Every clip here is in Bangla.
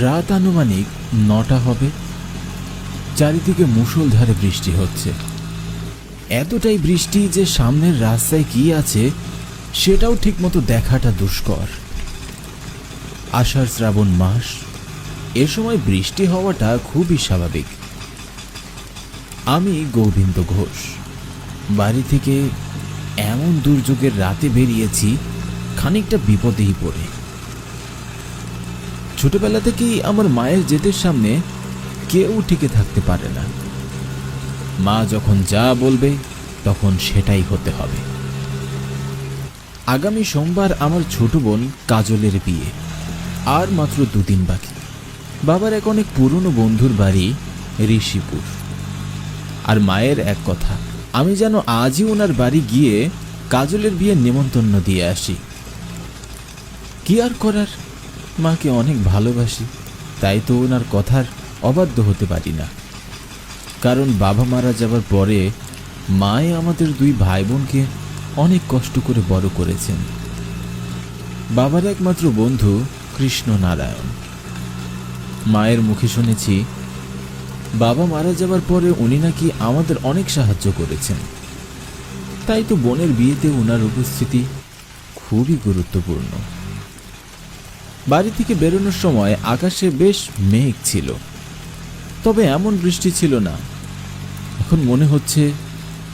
রাত আনুমানিক 9টা হবে। চারিদিকে মুষলধারে বৃষ্টি হচ্ছে। এতটাই বৃষ্টি যে সামনের রাস্তায় কি আছে সেটাও ঠিকমতো দেখাটা দুষ্কর। আষাঢ় শ্রাবণ মাস, এ সময় বৃষ্টি হওয়াটা খুবই স্বাভাবিক। আমি গোবিন্দ ঘোষ বাড়ি থেকে এমন দুর্যোগের রাতে বেরিয়েছি খানিকটা বিপদেই পড়ে। ছোটবেলা থেকেই আমার মায়ের জেদের সামনে কেউ টিকে থাকতে পারে না। মা যখন যা বলবে তখন সেটাই হতে হবে। আগামী সোমবার আমার ছোট বোন কাজলের বিয়ে, আর মাত্র 2 দিন বাকি। বাবার এক অনেক পুরনো বন্ধুর বাড়ি ঋষিপুর। আর মায়ের এক কথা, আমি যেন আজই ওনার বাড়ি গিয়ে কাজলের বিয়ের নেমন্তন্ন দিয়ে আসি। কি আর করার, মাকে অনেক ভালোবাসি, তাই তো ওনার কথার অবাধ্য হতে পারি না। কারণ বাবা মারা যাবার পরে মায়ে আমাদের 2 ভাই বোনকে অনেক কষ্ট করে বড় করেছেন। বাবার একমাত্র বন্ধু কৃষ্ণ নারায়ণ। মায়ের মুখে শুনেছি বাবা মারা যাবার পরে উনি নাকি আমাদের অনেক সাহায্য করেছেন। তাই তো বোনের বিয়েতে ওনার উপস্থিতি খুবই গুরুত্বপূর্ণ। বাড়ি থেকে বেরোনোর সময় আকাশে বেশ মেঘ ছিল, তবে এমন বৃষ্টি ছিল না। এখন মনে হচ্ছে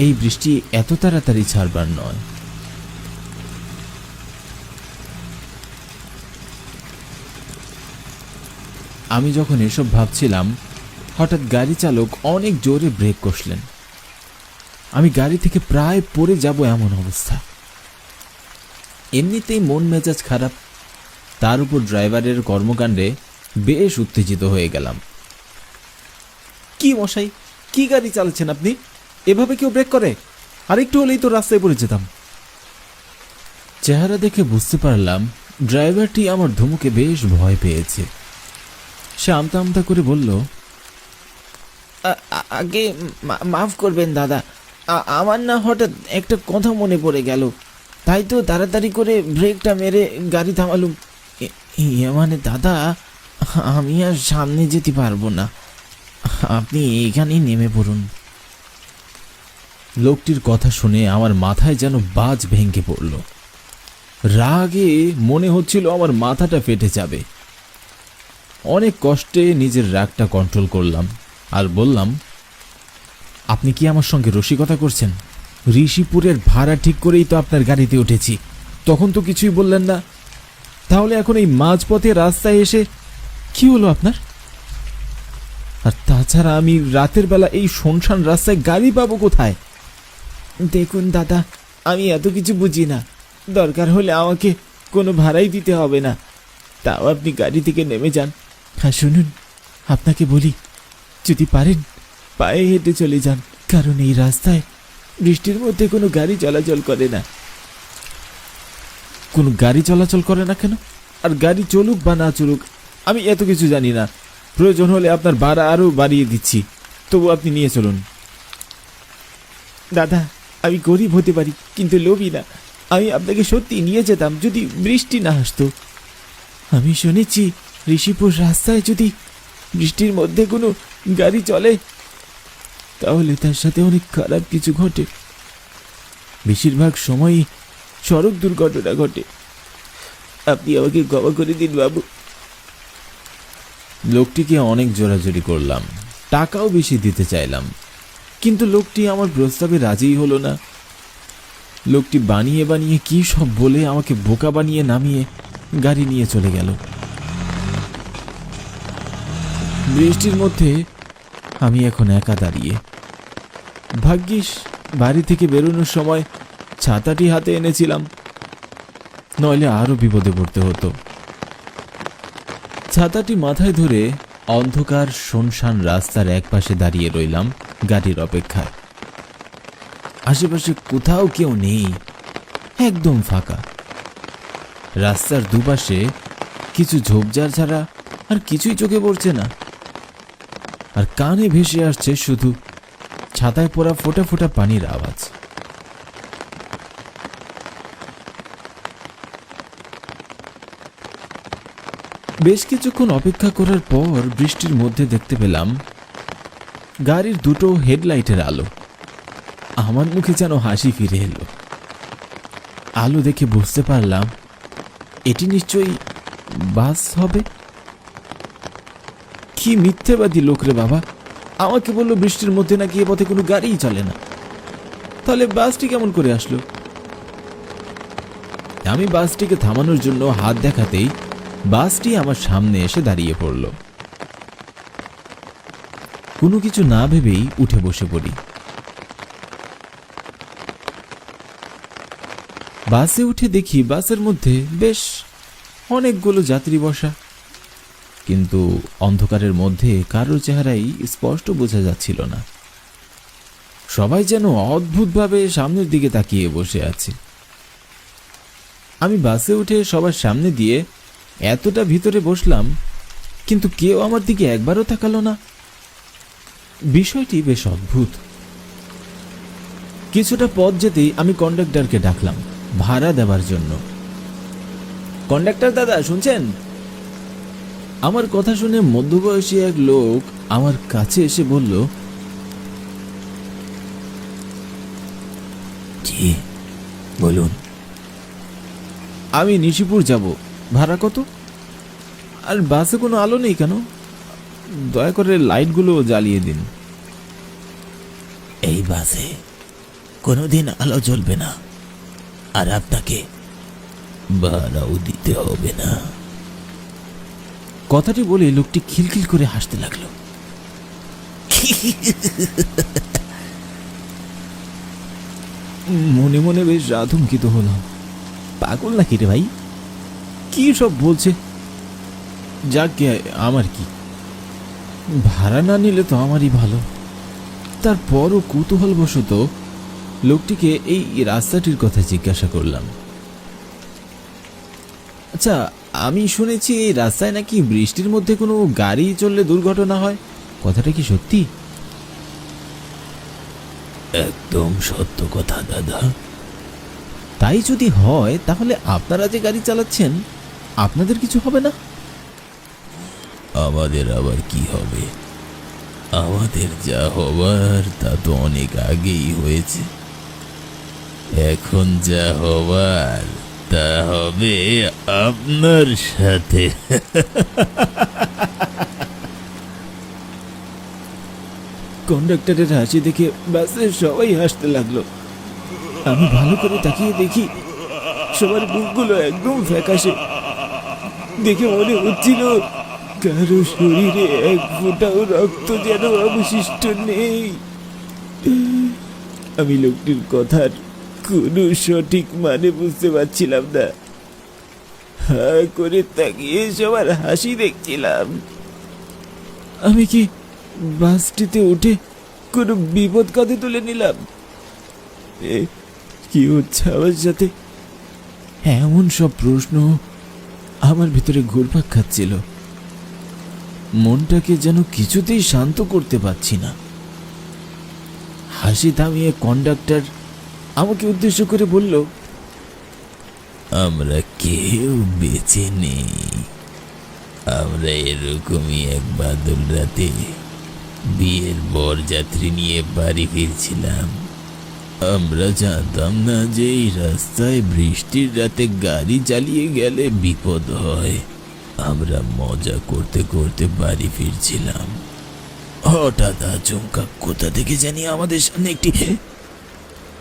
এই বৃষ্টি এত তাড়াতাড়ি ছাড়বার নয়। আমি যখন এসব ভাবছিলাম, হঠাৎ গাড়ি চালক অনেক জোরে ব্রেক কষলেন। আমি গাড়ি থেকে প্রায় পড়ে যাব এমন অবস্থা। এমনিতেই মন মেজাজ খারাপ, তার উপর ড্রাইভারের কর্মকাণ্ডে বেশ উত্তেজিত হয়ে গেলাম। কি মশাই, কি গাড়ি চালাচ্ছেন আপনি? এভাবে কেউ ব্রেক করে? আরেকটু হলেই তো রাস্তায় পড়ে যেতাম। চেহারা দেখে বুঝতে পারলাম ড্রাইভারটি আমার ধমকে বেশ ভয় পেয়েছে। সে আমতা আমতা করে বলল, আগে মাফ করবেন দাদা, আমার না হঠাৎ একটা কথা মনে পড়ে গেল, তাই তো তাড়াতাড়ি করে ব্রেকটা মেরে গাড়ি থামালুম। মানে দাদা, আমি আর সামনে যেতে পারবো না, আপনি এখানেই নেমে পড়ুন। লোকটির কথা শুনে আমার মাথায় যেন বাজ ভেঙে পড়ল। রাগে মনে হচ্ছিল আমার মাথাটা ফেটে যাবে। অনেক কষ্টে নিজের রাগটা কন্ট্রোল করলাম আর বললাম, আপনি কি আমার সঙ্গে রসিকতা করছেন? ঋষিপুরের ভাড়া ঠিক করেই তো আপনার গাড়িতে উঠেছি, তখন তো কিছুই বললেন না। তাহলে এখন এই মাঝপথে রাস্তায় এসে কি হলো আপনার? আর তাছাড়া আমি রাতের বেলা এই শুনশান রাস্তায় গাড়ি পাবো কোথায়? দেখুন দাদা, আমি এত কিছু বুঝি না, দরকার হলে আমাকে কোনো ভাড়াই দিতে হবে না, তাও আপনি গাড়ি থেকে নেমে যান। হ্যাঁ শুনুন, আপনাকে বলি, যদি পারেন পায়ে হেঁটে চলে যান, কারণ এই রাস্তায় বৃষ্টির মধ্যে কোনো গাড়ি চলাচল করে না। কোনো গাড়ি চলাচল করে না কেন? আর গাড়ি চলুক বা না চলুক আমি এত কিছু জানি না, প্রয়োজন হলে আপনার ভাড়া আরও বাড়িয়ে দিচ্ছি, তবু আপনি নিয়ে চলুন। দাদা, আমি গরিব হতে পারি কিন্তু লোভী না, আমি আপনাকে সত্যি নিয়ে যেতাম যদি বৃষ্টি না আসতো। আমি শুনেছি ঋষিপুর রাস্তায় যদি বৃষ্টির মধ্যে কোনো গাড়ি চলে তাহলে তার সাথে অনেক খারাপ কিছু ঘটে। বেশিরভাগ সময়ই সড়ক দুর্ঘটনা ঘটে। আপনি আমাকে ক্ষমা করে দিন বাবু। লোকটিকে অনেক জোরাজোরি করলাম, টাকাও বেশি দিতে চাইলাম, কিন্তু লোকটি আমার প্রস্তাবে রাজিই হলো না। লোকটি বানিয়ে বানিয়ে কি সব বলে আমাকে বোকা বানিয়ে নামিয়ে গাড়ি নিয়ে চলে গেল। বৃষ্টির মধ্যে আমি এখন একা দাঁড়িয়ে। ভাগ্যিস বাড়ি থেকে বেরোনোর সময় ছাতাটি হাতে এনেছিলাম, নইলে আরো বিপদে পড়তে হতো। ছাতাটি মাথায় ধরে অন্ধকার শুনশান রাস্তার একপাশে দাঁড়িয়ে রইলাম গাড়ির অপেক্ষায়। আশেপাশে কোথাও কেউ নেই, একদম ফাঁকা। রাস্তার দুপাশে কিছু ঝোপঝাড় ছাড়া আর কিছুই চোখে পড়ছে না। আর কানে ভেসে আসছে শুধু ছাতায় পড়া ফোঁটা ফোঁটা পানির আওয়াজ। বেশ কিছুক্ষণ অপেক্ষা করার পর বৃষ্টির মধ্যে দেখতে পেলাম গাড়ির দুটো হেডলাইটের আলো। আমার মুখে যেন হাসি ফিরে এলো। আলো দেখে বুঝতে পারলাম এটি নিশ্চয়ই বাস হবে। কি মিথ্যেবাদী লোক রে বাবা! আমাকে বললো বৃষ্টির মধ্যে নাকি এ পথে কোনো গাড়িই চলে না। তাহলে বাসটি কেমন করে আসলো? আমি বাসটিকে থামানোর জন্য হাত দেখাতেই বাসটি আমার সামনে এসে দাঁড়িয়ে পড়ল। কোনো কিছু না ভেবেই উঠে বসে পড়ি। বাসে উঠে দেখি বাসের মধ্যে বেশ অনেকগুলো যাত্রী বসা, কিন্তু অন্ধকারের মধ্যে কারোর চেহারাই স্পষ্ট বোঝা যাচ্ছিল না। সবাই যেন অদ্ভুতভাবে সামনের দিকে তাকিয়ে বসে আছে। আমি বাসে উঠে সবার সামনে দিয়ে এতটা ভিতরে বসলাম, কিন্তু কেউ আমার দিকে একবারও তাকালো না। বিষয়টি বেশ অদ্ভুত। কিছুটা পথ যেতেই আমি কন্ডাক্টরকে ডাকলাম ভাড়া দেওয়ার জন্য। কন্ডাক্টর দাদা, শুনছেন? আমার কথা শুনে মধ্যবয়সী এক লোক আমার কাছে এসে বলল, জি বলুন। আমি নিশিপুর যাব, ভাড়া কত? আর বাসে কোনো আলো নেই কেন? দয়া করে লাইটগুলো জ্বালিয়ে দিন। এই বাসে কোনোদিন আলো জ্বলবে না, আর আপনাকে ভাড়াও দিতে হবে না। কথাটি বলে লোকটি খিলখিল করে হাসতে লাগলো। মনে মনে বেশ আতঙ্কিত হলাম। পাগল নাকি রে ভাই? কি সব বলছে? যাক গে, আমার কি, ভাড়া না নিলে তো আমারই ভালো। তারপরও কৌতূহলবশত লোকটিকে এই রাস্তাটির কথা জিজ্ঞাসা করলাম। আচ্ছা, আমি শুনেছি এই রাস্তায় নাকি বৃষ্টির মধ্যে কোনো গাড়ি চললে দুর্ঘটনা হয়, কথাটা কি সত্যি? একদম সত্য কথা দাদা। তাই যদি হয় তাহলে আপনারা যে গাড়ি চালাচ্ছেন আপনাদের কিছু হবে না? আমাদের আবার কি হবে? আমাদের যা হবার তা তো অনেক আগেই হয়েছে। এখন যা হবার তা হবে আপনার সাথে। কন্ডাক্টরের হাসি দেখে বাসের সবাই হাসতে লাগলো। আমি ভালো করে তাকিয়ে দেখি সবার মুখগুলো একদম ফ্যাকাশে। দেখে মনে হচ্ছিল কারো শরীরে এক ফোঁটাও রক্ত যেন অবশিষ্ট নেই। আমি লোকটির কথার কোনো সঠিক মানে বুঝতে পারছিলাম না। হা করে তাকিয়ে সবার হাসি দেখছিলাম। আমি কি বাসটিতে উঠে কোনো বিপদ কাঁধে তুলে নিলাম? কি হচ্ছে আমার সাথে? এমন সব প্রশ্ন আমার ভিতরে ঘুরপাক খাচ্ছিল। মনটাকে যেন কিছুতেই শান্ত করতে পারছি না। হাসি থামিয়ে কন্ডাক্টর আমাকে উদ্দেশ্য করে বলল, আমরা কেউ বেঁচে নেই। আমরা এরকমই এক বাদল রাতে বিয়ের বরযাত্রী নিয়ে বাড়ি ফিরছিলাম। আমরা জানতাম না যে এই রাস্তায় বৃষ্টির রাতে গাড়ি চালিয়ে গেলে বিপদ হয়। আমরা মজা করতে করতে বাড়ি ফিরছিলাম। হঠাৎ আচমকা কোথা থেকে জানি আমাদের সামনে একটি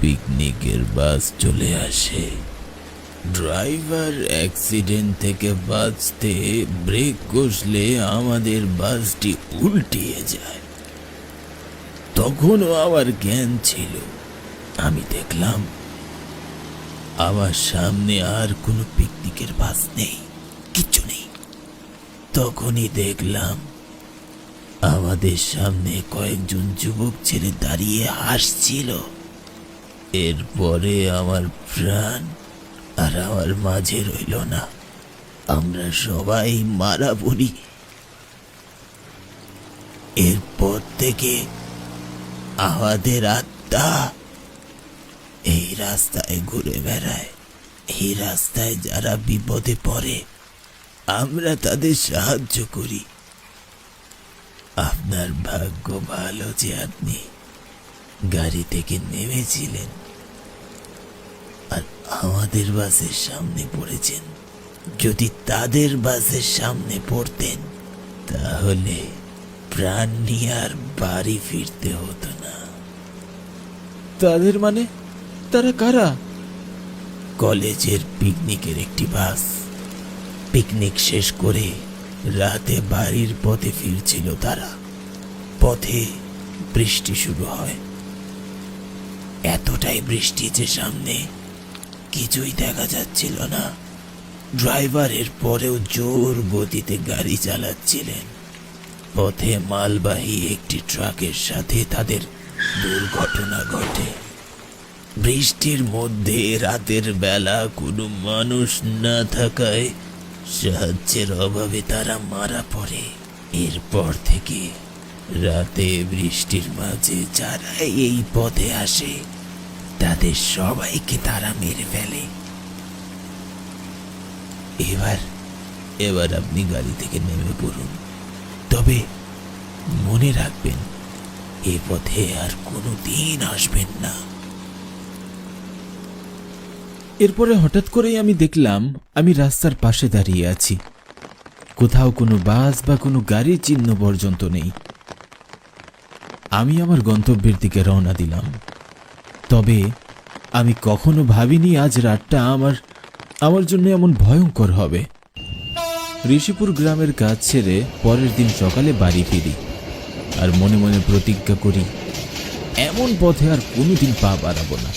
পিকনিকের বাস চলে আসে। ড্রাইভার অ্যাক্সিডেন্ট থেকে বাঁচতে ব্রেক কষলে আমাদের বাসটি উল্টিয়ে যায়। তখনও আমার জ্ঞান ছিল। আমি দেখলাম আমার সামনে আর কোনো পিকনিকের বাস নেই, কিচ্ছু নেই। তখনই দেখলাম আমাদের সামনে কয়েকজন যুবক ছেলে দাঁড়িয়ে হাসছিল। এরপরে আমার প্রাণ আর আমার মাঝে রইল না। আমরা সবাই মারা পড়ি। এরপর থেকে আমাদের আত্মা এই রাস্তায় ঘুরে বেড়ায়। এই রাস্তায় যারা বিপদে পড়ে আমরা তাদের সাহায্য করি। আপনার ভাগ্য ভালো যে আপনি গাড়ি থেকে নেমেছিলেন আর আমাদের বাসের সামনে পড়েছেন। যদি তাদের বাসের সামনে পড়তেন তাহলে প্রাণ নিয়ে আর বাড়ি ফিরতে হতো না। তাদের মানে? তারা কারা? কলেজের পিকনিকের একটি বাস পিকনিক শেষ করে রাতে বাড়ির পথে ফিরছিল তারা। পথে বৃষ্টি শুরু হয়। এতটাই বৃষ্টি যে সামনে কিছুই দেখা যাচ্ছিল না। ড্রাইভারের পরেও জোর গতিতে গাড়ি চালাচ্ছিলেন। পথে মালবাহী একটি ট্রাকের সাথে তাদের দুর্ঘটনা ঘটে। বৃষ্টির মধ্যে রাতের বেলা কোনো মানুষ না থাকায় সাহায্যের অভাবে তারা মারা পড়ে। এরপর থেকে রাতে বৃষ্টির মাঝে যারা এই পথে আসে তাদের সবাইকে তারা মেরে ফেলে। এবার আপনি গাড়ি থেকে নেমে পড়ুন। তবে মনে রাখবেন, এ পথে আর কোনো দিন আসবেন না। এরপরে হঠাৎ করেই আমি দেখলাম আমি রাস্তার পাশে দাঁড়িয়ে আছি। কোথাও কোনো বাস বা কোনো গাড়ির চিহ্ন পর্যন্ত নেই। আমি আমার গন্তব্যের দিকে রওনা দিলাম। তবে আমি কখনো ভাবিনি আজ রাতটা আমার জন্য এমন ভয়ঙ্কর হবে। ঋষিপুর গ্রামের কাজ ছেড়ে পরের দিন সকালে বাড়ি ফিরি আর মনে মনে প্রতিজ্ঞা করি এমন পথে আর কোনোদিন পা বাড়াবো না।